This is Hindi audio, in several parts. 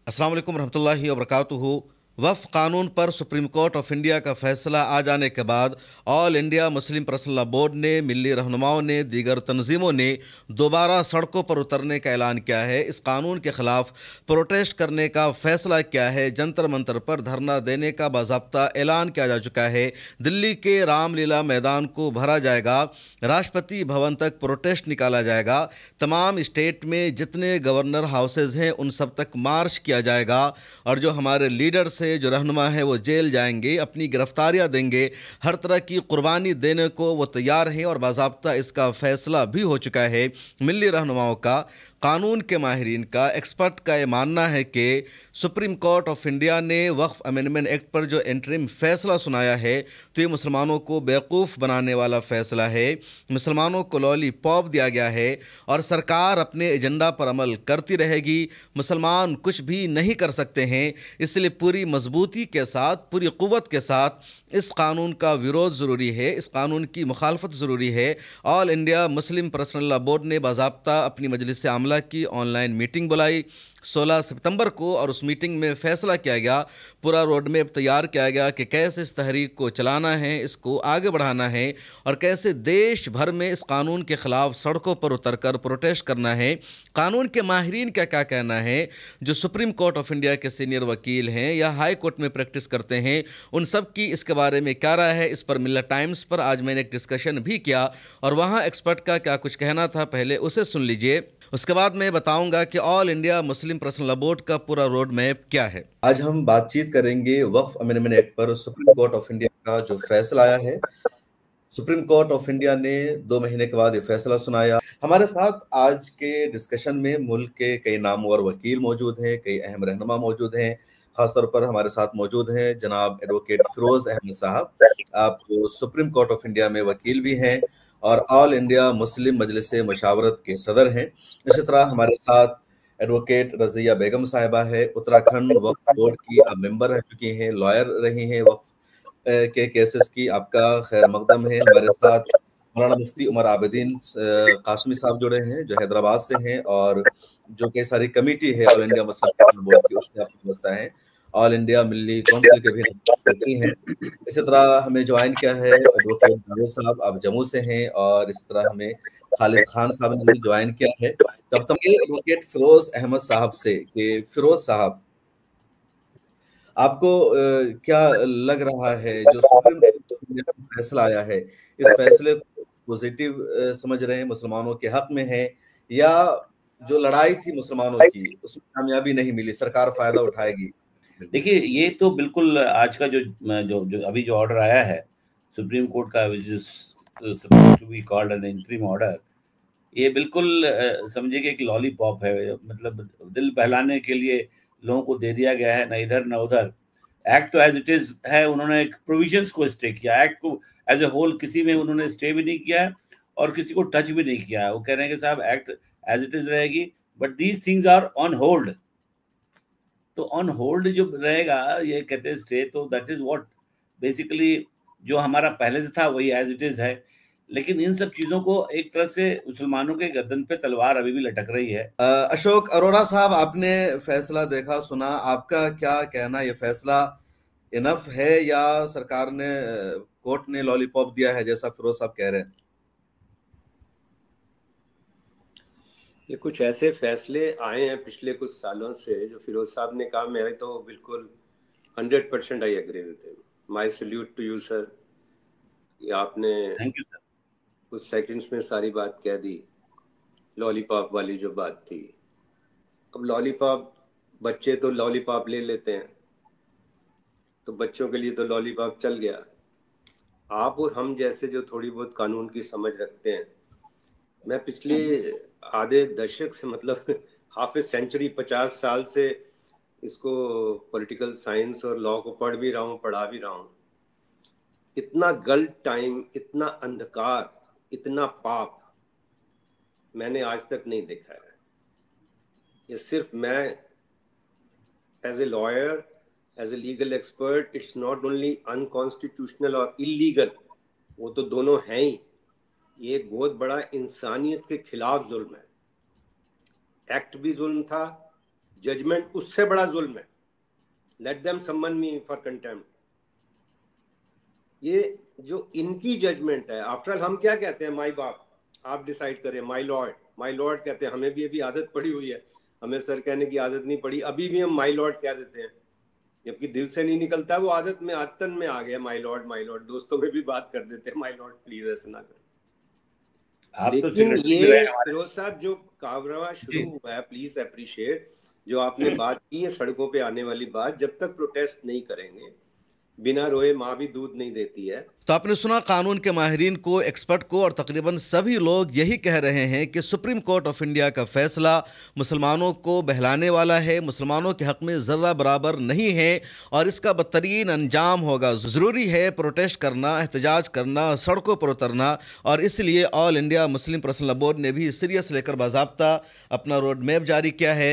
अस्सलाम वालेकुम रहमतुल्लाहि व बरकातुहू। वफ़ कानून पर सुप्रीम कोर्ट ऑफ इंडिया का फैसला आ जाने के बाद all India Muslim personal law board ने, मिली रहनुमाओं ने, दीगर तंजीमों ने दोबारा सड़कों पर उतरने का ऐलान किया है। इस कानून के ख़िलाफ़ प्रोटेस्ट करने का फैसला किया है। जंतर मंतर पर धरना देने का बाज़ाब्ता ऐलान किया जा चुका है। दिल्ली के रामलीला मैदान को भरा जाएगा। राष्ट्रपति भवन तक प्रोटेस्ट निकाला जाएगा। तमाम स्टेट में जितने गवर्नर हाउसेज हैं उन सब तक मार्च किया जाएगा। और जो हमारे लीडर्स हैं, जो रहनुमा हैं, वो जेल जाएंगे, अपनी गिरफ्तारियां देंगे। हर तरह की कुर्बानी देने को वो तैयार हैं और बाज़ाब्ता इसका फैसला भी हो चुका है। मिली रहनुमाओं का, कानून के माहिरीन का, एक्सपर्ट का ये मानना है कि सुप्रीम कोर्ट ऑफ इंडिया ने वक्फ अमेंडमेंट एक्ट पर जो इंटरिम फैसला सुनाया है तो ये मुसलमानों को बेवकूफ़ बनाने वाला फैसला है। मुसलमानों को लॉलीपॉप दिया गया है और सरकार अपने एजेंडा पर अमल करती रहेगी। मुसलमान कुछ भी नहीं कर सकते हैं। इसलिए पूरी मजबूती के साथ, पूरी क़ुव्वत के साथ इस कानून का विरोध ज़रूरी है, इस कानून की मुखालफत ज़रूरी है। All India Muslim personal law board ने बाज़ाब्ता अपनी मजलिस आमला की ऑनलाइन मीटिंग बुलाई 16 सितंबर को और उस मीटिंग में फ़ैसला किया गया, पूरा रोड मैप तैयार किया गया कि कैसे इस तहरीक को चलाना है, इसको आगे बढ़ाना है और कैसे देश भर में इस कानून के ख़िलाफ़ सड़कों पर उतरकर प्रोटेस्ट करना है। कानून के माहिरीन का क्या कहना है, जो सुप्रीम कोर्ट ऑफ इंडिया के सीनियर वकील हैं या हाई कोर्ट में प्रैक्टिस करते हैं, उन सब की इसके बारे में क्या राय है, इस पर मिल्लत टाइम्स पर आज मैंने एक डिस्कशन भी किया और वहाँ एक्सपर्ट का क्या कुछ कहना था, पहले उसे सुन लीजिए। उसके बाद मैं बताऊंगा कि all India Muslim personal law board का पूरा रोड मैप क्या है। आज हम बातचीत करेंगे वक्फ अमेंडमेंट एक्ट पर सुप्रीम कोर्ट ऑफ इंडिया का जो फैसला आया है। सुप्रीम कोर्ट ऑफ इंडिया ने 2 महीने के बाद ये फैसला सुनाया। हमारे साथ आज के डिस्कशन में मुल्क के कई नामवर वकील मौजूद हैं, कई अहम रहनुमा मौजूद हैं। खासतौर पर हमारे साथ मौजूद हैं जनाब एडवोकेट फिरोज अहमद साहब। आप सुप्रीम कोर्ट ऑफ इंडिया में वकील भी हैं और ऑल इंडिया मुस्लिम मजलिस मुशावरत के सदर हैं। इसी तरह हमारे साथ एडवोकेट रज़िया बेगम साहिबा है, उत्तराखंड वक्फ बोर्ड की आप मेंबर रह चुकी हैं, लॉयर रही हैं वक्फ के केसेस की, आपका खैर मकदम है। हमारे साथ मौलाना मुफ्ती उमर आबिदीन कासमी साहब जुड़े हैं जो हैदराबाद से हैं और जो कई सारी कमेटी है ऑल इंडिया मुस्लिम बोर्ड की, उससे आप समझता है। ऑल इंडिया मिली काउंसिल के भी सेक्रेटरी हैं। इसी तरह हमें ज्वाइन किया है एडवोकेट जावेद साहब, आप जम्मू से हैं और इस तरह हमें खालिद खान साहब ने भी ज्वाइन किया है। तब तक ये एडवोकेट फिरोज अहमद साहब से कि फिरोज साहब, आपको क्या लग रहा है जो सुप्रीम कोर्ट ने फैसला आया है, इस फैसले को पॉजिटिव समझ रहे हैं, मुसलमानों के हक में है, या जो लड़ाई थी मुसलमानों की उसमें कामयाबी नहीं मिली, सरकार फायदा उठाएगी? देखिए, ये तो बिल्कुल आज का जो जो जो अभी जो ऑर्डर आया है सुप्रीम कोर्ट का, which is supposed to be called an interim order, ये बिल्कुल समझिए कि एक लॉलीपॉप है। मतलब दिल बहलाने के लिए लोगों को दे दिया गया है, ना इधर ना उधर। एक्ट तो एज इट इज है, उन्होंने एक प्रोविजंस को स्टे किया, एक्ट को एज ए होल किसी में उन्होंने स्टे भी नहीं किया है और किसी को टच भी नहीं किया है। वो कह रहे हैं कि साहब एक्ट एज इट इज रहेगी, but these things are on hold. तो ऑन होल्ड जो रहेगा, ये कहते हैं स्टे, तो दैट इज व्हाट बेसिकली जो हमारा पहले से था वही एज इट इज है। लेकिन इन सब चीजों को एक तरह से मुसलमानों के गर्दन पे तलवार अभी भी लटक रही है। अशोक अरोड़ा साहब, आपने फैसला देखा सुना, आपका क्या कहना, ये फैसला इनफ है या सरकार ने, कोर्ट ने लॉलीपॉप दिया है जैसा फिरोज साहब कह रहे हैं? ये कुछ ऐसे फैसले आए हैं पिछले कुछ सालों से जो फिरोज साहब ने कहा, मैं तो बिल्कुल 100% I agree with him. My salute to you sir. ये आपने थैंक यू सर। कुछ सेकंड्स में सारी बात कह दी। लॉलीपॉप वाली जो बात थी, अब लॉलीपॉप, बच्चे तो लॉलीपॉप ले लेते हैं, तो बच्चों के लिए तो लॉलीपॉप चल गया। आप और हम जैसे जो थोड़ी बहुत कानून की समझ रखते हैं, मैं पिछले आधे दशक से, मतलब हाफ ए सेंचुरी, 50 साल से इसको पॉलिटिकल साइंस और लॉ को पढ़ भी रहा हूँ, पढ़ा भी रहा हूँ। इतना गलत टाइम, इतना अंधकार, इतना पाप मैंने आज तक नहीं देखा है। ये सिर्फ मैं as a lawyer, as a legal expert, it's not only unconstitutional और इलीगल, वो तो दोनों हैं ही। ये एक बहुत बड़ा इंसानियत के खिलाफ जुल्म है। एक्ट भी जुल्म था, जजमेंट उससे बड़ा जुल्म है। Let them summon me for contempt. ये जो इनकी जजमेंट है, आफ्टर ऑल हम क्या कहते हैं, माई बाप, आप डिसाइड करें, माई लॉर्ड कहते हैं। हमें भी अभी आदत पड़ी हुई है, हमें सर कहने की आदत नहीं पड़ी, अभी भी हम माई लॉर्ड कह देते हैं, जबकि दिल से नहीं निकलता, वो आदत में, आदतन में आ गया माई लॉर्ड। दोस्तों में भी बात कर देते हैं, माई लॉर्ड प्लीज ऐसे ना करें। आप तो लेकिन secretary ये रहे हमारे। फिरोज साहब जो कावरवा शुरू हुआ है, प्लीज अप्रिशिएट जो आपने बात की है सड़कों पे आने वाली बात, जब तक प्रोटेस्ट नहीं करेंगे, बिना रोए माँ भी दूध नहीं देती है। तो आपने सुना कानून के माहिरीन को, एक्सपर्ट को, और तकरीबन सभी लोग यही कह रहे हैं कि सुप्रीम कोर्ट ऑफ इंडिया का फैसला मुसलमानों को बहलाने वाला है, मुसलमानों के हक में ज़र्रा बराबर नहीं है और इसका बदतरीन अंजाम होगा। ज़रूरी है प्रोटेस्ट करना, एहतजाज करना, सड़कों पर उतरना, और इसलिए all India Muslim personal law board ने भी सीरियस लेकर बाज़ाब्ता अपना रोड मैप जारी किया है।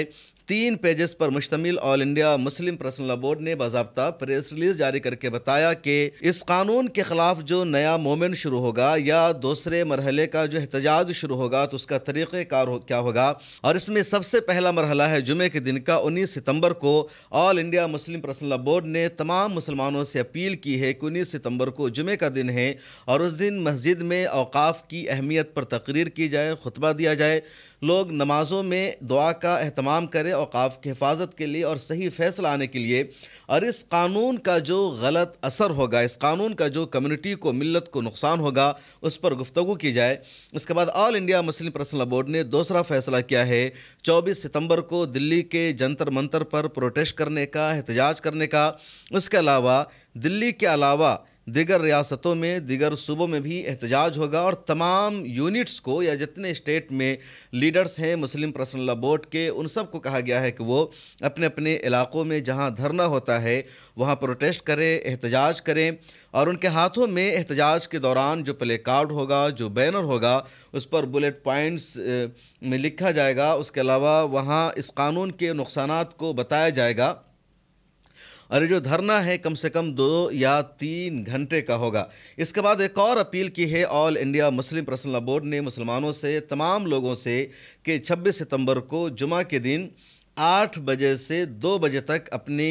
3 पेजेस पर मुश्तमिल all India Muslim personal law board ने बाज़ाब्ता प्रेस रिलीज जारी करके बताया कि इस कानून के खिलाफ जो नया मूवमेंट शुरू होगा या दूसरे मरहले का जो एहतजाज शुरू होगा तो उसका तरीक़ेकार क्या होगा। और इसमें सबसे पहला मरहला है जुमे के दिन का 19 सितंबर को। All India Muslim personal law board ने तमाम मुसलमानों से अपील की है कि 19 सितंबर को जुमे का दिन है और उस दिन मस्जिद में औकाफ की अहमियत पर तकरीर की जाए, खुतबा दिया जाए, लोग नमाज़ों में दुआ का एहतमाम करें औकाफ की हिफाजत के लिए और सही फ़ैसला आने के लिए। और इस कानून का जो गलत असर होगा, इस कानून का जो कम्युनिटी को, मिल्लत को नुकसान होगा, उस पर गुफ्तगू की जाए। उसके बाद all India Muslim personal law board ने दूसरा फ़ैसला किया है 24 सितंबर को दिल्ली के जंतर मंतर पर प्रोटेस्ट करने का, एहतजाज करने का। उसके अलावा दिल्ली के अलावा दीगर रियासतों में, दीगर सूबों में भी एहतजाज होगा और तमाम यूनिट्स को या जितने स्टेट में लीडर्स हैं मुस्लिम पर्सनल लॉ बोर्ड के, उन सब को कहा गया है कि वो अपने अपने इलाकों में जहां धरना होता है वहां प्रोटेस्ट करें, एहतजाज करें और उनके हाथों में एहतजाज के दौरान जो प्ले कार्ड होगा, जो बैनर होगा, उस पर बुलेट पॉइंट्स में लिखा जाएगा। उसके अलावा वहाँ इस कानून के नुकसानात को बताया जाएगा और ये जो धरना है कम से कम 2 या 3 घंटे का होगा। इसके बाद एक और अपील की है all India Muslim personal law board ने मुसलमानों से, तमाम लोगों से, कि 26 सितंबर को जुमा के दिन 8 बजे से 2 बजे तक अपनी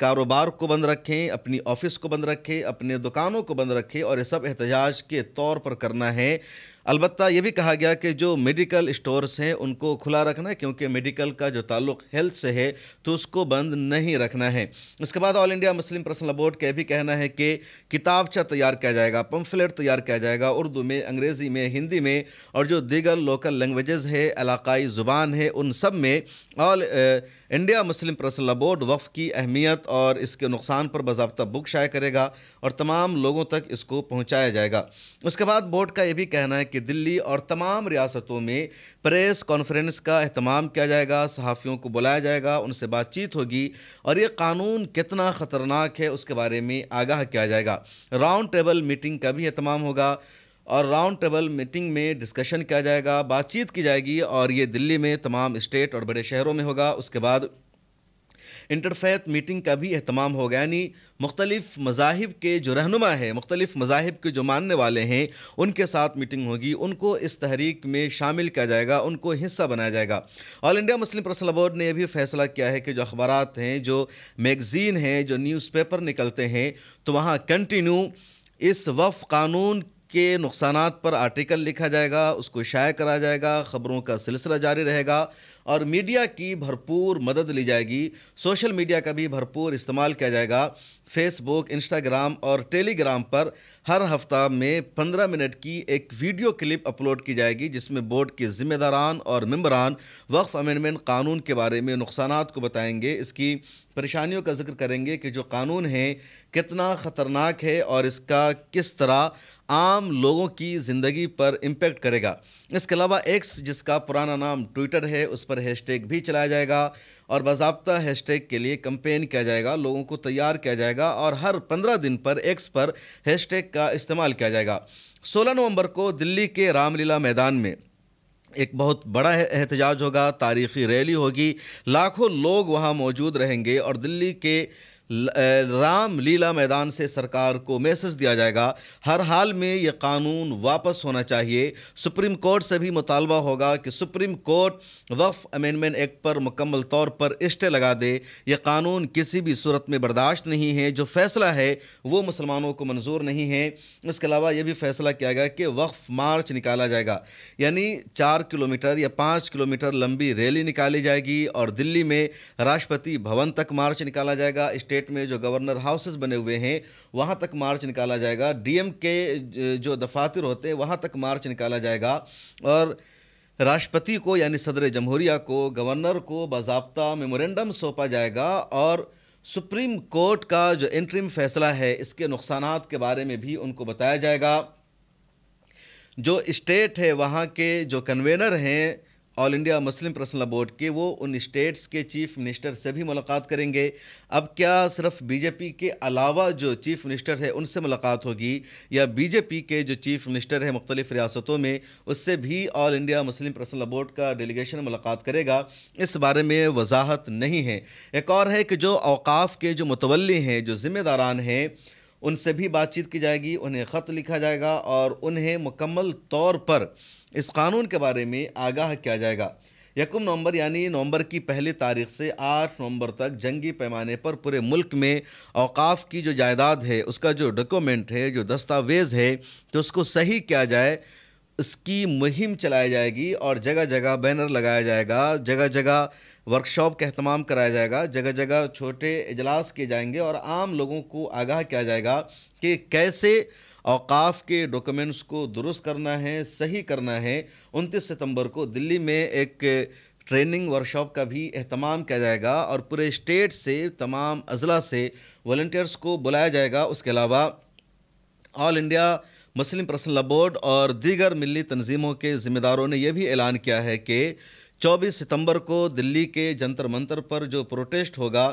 कारोबार को बंद रखें, अपनी ऑफिस को बंद रखें, अपने दुकानों को बंद रखें और ये सब एहतजाज के तौर पर करना है। अलबत्ता ये भी कहा गया कि जो मेडिकल स्टोर्स हैं उनको खुला रखना है, क्योंकि मेडिकल का जो ताल्लुक़ हेल्थ से है तो उसको बंद नहीं रखना है। उसके बाद all India Muslim personal law board का भी कहना है कि किताबचा तैयार किया जाएगा, पम्फलेट तैयार किया जाएगा उर्दू में, अंग्रेज़ी में, हिंदी में और जो दीगर लोकल लैंग्वेजेस है, इलाकाई ज़ुबान है, उन सब में all India Muslim personal law board वफ़ की अहमियत और इसके नुकसान पर बाज़ाब्ता बुक शाया करेगा और तमाम लोगों तक इसको पहुँचाया जाएगा। उसके बाद बोर्ड का ये भी कहना है कि दिल्ली और तमाम रियासतों में प्रेस कॉन्फ्रेंस का एहतमाम किया जाएगा, सहाफ़ियों को बुलाया जाएगा, उनसे बातचीत होगी और ये कानून कितना ख़तरनाक है उसके बारे में आगाह किया जाएगा। राउंड टेबल मीटिंग का भी एहतमाम होगा और राउंड टेबल मीटिंग में डिस्कशन किया जाएगा, बातचीत की जाएगी और ये दिल्ली में तमाम स्टेट और बड़े शहरों में होगा। उसके बाद इंटरफेथ मीटिंग का भी एहतमाम होगा, यानी मुख्तलिफ मज़ाहिब के जो रहनुमा है, मुख्तलिफ मज़ाहिब के जो मानने वाले हैं, उनके साथ मीटिंग होगी, उनको इस तहरीक में शामिल किया जाएगा, उनको हिस्सा बनाया जाएगा। All India Muslim personal law board ने यह भी फैसला किया है कि जो अखबारात हैं, जो मैगज़ीन हैं, जो न्यूज़पेपर निकलते हैं, तो वहाँ कंटिन्यू इस वफ़ कानून के नुकसानात पर आर्टिकल लिखा जाएगा, उसको शाया करा जाएगा, ख़बरों का सिलसिला जारी रहेगा और मीडिया की भरपूर मदद ली जाएगी। सोशल मीडिया का भी भरपूर इस्तेमाल किया जाएगा। फेसबुक, इंस्टाग्राम और टेलीग्राम पर हर हफ्ता में 15 मिनट की एक वीडियो क्लिप अपलोड की जाएगी जिसमें बोर्ड के ज़िम्मेदारान और मेंबरान वक्फ अमेंडमेंट कानून के बारे में नुकसानात को बताएंगे, इसकी परेशानियों का जिक्र करेंगे कि जो कानून है कितना ख़तरनाक है और इसका किस तरह आम लोगों की ज़िंदगी पर इम्पेक्ट करेगा। इसके अलावा एक्स, जिसका पुराना नाम ट्विटर है, उस पर हैशटैग भी चलाया जाएगा और बाज़ाब्ता हैशटैग के लिए कैंपेन किया जाएगा, लोगों को तैयार किया जाएगा और हर 15 दिन पर एक्स पर हैशटैग का इस्तेमाल किया जाएगा। 16 नवंबर को दिल्ली के रामलीला मैदान में एक बहुत बड़ा एहतजाज होगा, तारीख़ी रैली होगी, लाखों लोग वहाँ मौजूद रहेंगे और दिल्ली के रामलीला मैदान से सरकार को मैसेज दिया जाएगा। हर हाल में ये कानून वापस होना चाहिए। सुप्रीम कोर्ट से भी मुतालबा होगा कि सुप्रीम कोर्ट वक्फ अमेंडमेंट एक्ट पर मुकम्मल तौर पर स्टे लगा दे। यह कानून किसी भी सूरत में बर्दाश्त नहीं है। जो फैसला है वो मुसलमानों को मंजूर नहीं है। इसके अलावा यह भी फैसला किया गया कि वक्फ मार्च निकाला जाएगा, यानी 4 किलोमीटर या 5 किलोमीटर लंबी रैली निकाली जाएगी और दिल्ली में राष्ट्रपति भवन तक मार्च निकाला जाएगा। स्टेट में जो गवर्नर हाउसेस बने हुए हैं वहां तक मार्च निकाला जाएगा। डीएम के जो दफातर होते हैं वहां तक मार्च निकाला जाएगा और राष्ट्रपति को यानी सदर जमहूरिया को, गवर्नर को बाज़ाब्ता मेमोरेंडम सौंपा जाएगा और सुप्रीम कोर्ट का जो इंटरिम फैसला है इसके नुकसानात के बारे में भी उनको बताया जाएगा। जो स्टेट है वहाँ के जो कन्वेनर हैं all India Muslim personal law board के, वो उन स्टेट्स के चीफ मिनिस्टर से भी मुलाकात करेंगे। अब क्या सिर्फ बीजेपी के अलावा जो चीफ मिनिस्टर है उनसे मुलाकात होगी या बीजेपी के जो चीफ मिनिस्टर है मुख्तलिफ रियासतों में उससे भी all India Muslim personal law board का डेलीगेशन मुलाकात करेगा, इस बारे में वजाहत नहीं है। एक और है कि जो औकाफ के जो मुतवल्ली हैं, जो ज़िम्मेदारान हैं, उनसे भी बातचीत की जाएगी, उन्हें ख़त लिखा जाएगा और उन्हें मुकम्मल तौर पर इस कानून के बारे में आगाह किया जाएगा। 1 नवंबर यानी नवंबर की पहली तारीख से 8 नवंबर तक जंगी पैमाने पर पूरे मुल्क में औकाफ की जो जायदाद है उसका जो डॉक्यूमेंट है, जो दस्तावेज़ है, तो उसको सही किया जाए, इसकी मुहिम चलाई जाएगी और जगह जगह बैनर लगाया जाएगा, जगह जगह वर्कशॉप का एहतमाम कराया जाएगा, जगह जगह छोटे इजलास किए जाएंगे और आम लोगों को आगाह किया जाएगा कि कैसे औकाफ के डॉक्यूमेंट्स को दुरुस्त करना है, सही करना है। 29 सितंबर को दिल्ली में एक ट्रेनिंग वर्कशॉप का भी एहतमाम किया जाएगा और पूरे स्टेट से, तमाम अजला से वॉलंटियर्स को बुलाया जाएगा। उसके अलावा all India Muslim personal law board और दीगर मिली तंजीमों के ज़िम्मेदारों ने यह भी ऐलान किया है कि 24 सितंबर को दिल्ली के जंतर मंतर पर जो प्रोटेस्ट होगा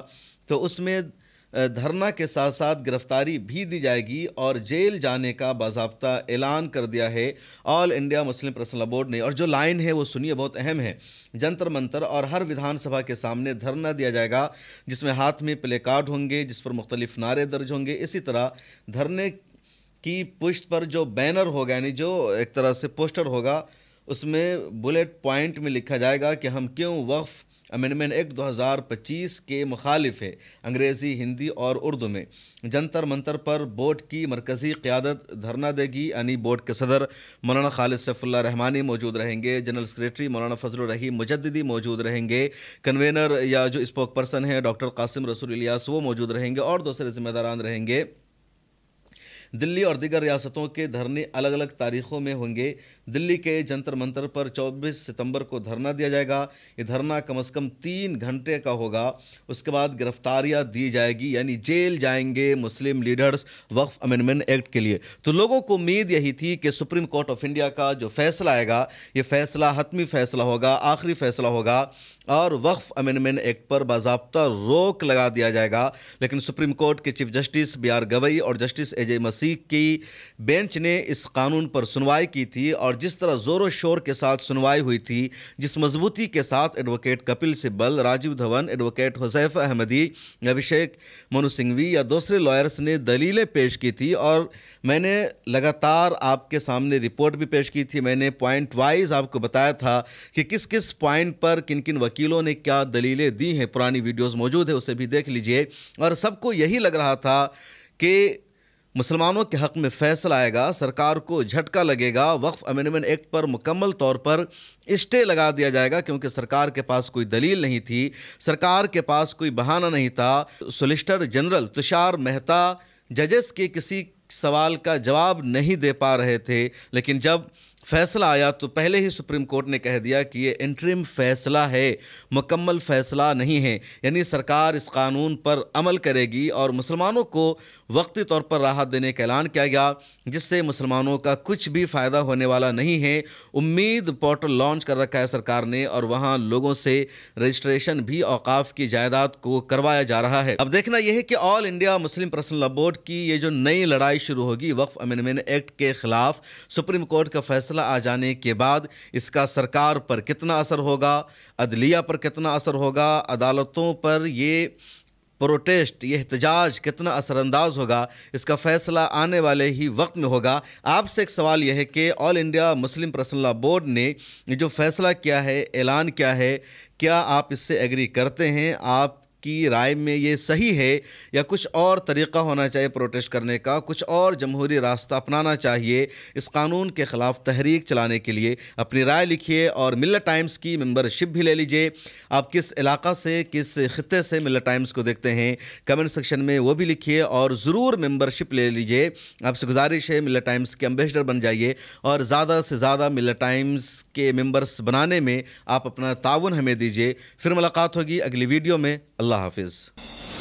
तो उसमें धरना के साथ साथ गिरफ्तारी भी दी जाएगी और जेल जाने का बाज़ाब्ता ऐलान कर दिया है all India Muslim personal law board ने। और जो लाइन है वो सुनिए, बहुत अहम है। जंतर मंतर और हर विधानसभा के सामने धरना दिया जाएगा जिसमें हाथ में प्ले कार्ड होंगे जिस पर मुख्तलिफ नारे दर्ज होंगे। इसी तरह धरने की पुष्ट पर जो बैनर होगा, यानी जो एक तरह से पोस्टर होगा, उसमें बुलेट पॉइंट में लिखा जाएगा कि हम क्यों वक्फ अमेंडमेंट एक्ट 2025 के मुखालिफ है, अंग्रेज़ी, हिंदी और उर्दू में। जंतर मंतर पर बोर्ड की मरकज़ी क़यादत धरना देगी, यानी बोर्ड के सदर मौलाना खालिद सैफुल्लाह रहमानी मौजूद रहेंगे, जनरल सेक्रेटरी मौलाना फजलुर रहीम मुजद्दिदी मौजूद रहेंगे, कन्वेनर या जो स्पोक पर्सन है डॉक्टर कासिम रसूल इलियास वो मौजूद रहेंगे और दूसरे ज़िम्मेदारान रहेंगे। दिल्ली और दीगर रियासतों के धरने अलग अलग तारीख़ों में होंगे। दिल्ली के जंतर मंतर पर 24 सितंबर को धरना दिया जाएगा। ये धरना कम से कम 3 घंटे का होगा। उसके बाद गिरफ्तारियां दी जाएगी, यानी जेल जाएंगे मुस्लिम लीडर्स वक्फ अमेंडमेंट एक्ट के लिए। तो लोगों को उम्मीद यही थी कि सुप्रीम कोर्ट ऑफ इंडिया का जो फैसला आएगा ये फैसला हतमी फैसला होगा, आखिरी फैसला होगा और वक्फ अमेंडमेंट एक्ट पर बाज़ाब्ता रोक लगा दिया जाएगा। लेकिन सुप्रीम कोर्ट के चीफ जस्टिस BR गवई और जस्टिस AJ मसीह की बेंच ने इस कानून पर सुनवाई की थी और जिस तरह ज़ोर शोर के साथ सुनवाई हुई थी, जिस मजबूती के साथ एडवोकेट कपिल सिब्बल, राजीव धवन, एडवोकेट हुज़ैफ़ा अहमदी, अभिषेक मनु सिंघवी या दूसरे लॉयर्स ने दलीलें पेश की थी और मैंने लगातार आपके सामने रिपोर्ट भी पेश की थी। मैंने पॉइंट वाइज आपको बताया था कि किस किस पॉइंट पर किन किन वकीलों ने क्या दलीलें दी हैं। पुरानी वीडियोस मौजूद है, उसे भी देख लीजिए। और सबको यही लग रहा था कि मुसलमानों के हक़ में फ़ैसला आएगा, सरकार को झटका लगेगा, वक्फ अमेंडमेंट एक्ट पर मुकम्मल तौर पर स्टे लगा दिया जाएगा, क्योंकि सरकार के पास कोई दलील नहीं थी, सरकार के पास कोई बहाना नहीं था। सॉलिसिटर जनरल तुषार मेहता जजेस के किसी सवाल का जवाब नहीं दे पा रहे थे, लेकिन जब फैसला आया तो पहले ही सुप्रीम कोर्ट ने कह दिया कि ये इंटरिम फैसला है, मुकम्मल फैसला नहीं है। यानी सरकार इस कानून पर अमल करेगी और मुसलमानों को वक्ती तौर पर राहत देने का ऐलान किया गया, जिससे मुसलमानों का कुछ भी फ़ायदा होने वाला नहीं है। उम्मीद पोर्टल लॉन्च कर रखा है सरकार ने और वहाँ लोगों से रजिस्ट्रेशन भी औकाफ की जायदाद को करवाया जा रहा है। अब देखना यह है कि all India Muslim personal law board की ये जो नई लड़ाई शुरू होगी वक्फ अमेंडमेंट एक्ट के ख़िलाफ़, सुप्रीम कोर्ट का फैसला आ जाने के बाद इसका सरकार पर कितना असर होगा, अदलिया पर कितना असर होगा, अदालतों पर ये प्रोटेस्ट, ये एहतजाज कितना असरअंदाज होगा, इसका फैसला आने वाले ही वक्त में होगा। आपसे एक सवाल यह है कि all India Muslim personal law board ने ये जो फैसला किया है, ऐलान किया है, क्या आप इससे एग्री करते हैं? आपकी राय में ये सही है या कुछ और तरीक़ा होना चाहिए प्रोटेस्ट करने का, कुछ और जमहूरी रास्ता अपनाना चाहिए इस कानून के ख़िलाफ़ तहरीक चलाने के लिए? अपनी राय लिखिए और मिल्लत टाइम्स की मेंबरशिप भी ले लीजिए। आप किस इलाका से, किस ख़ित्ते से मिल्लत टाइम्स को देखते हैं, कमेंट सेक्शन में वो भी लिखिए और ज़रूर मेंबरशिप ले लीजिए। आपसे गुजारिश है मिल्लत टाइम्स के एम्बेसडर बन जाइए और ज़्यादा से ज़्यादा मिल्लत टाइम्स के मेंबर्स बनाने में आप अपना ताउन हमें दीजिए। फिर मुलाकात होगी अगली वीडियो में। अल्लाह हाफिज़।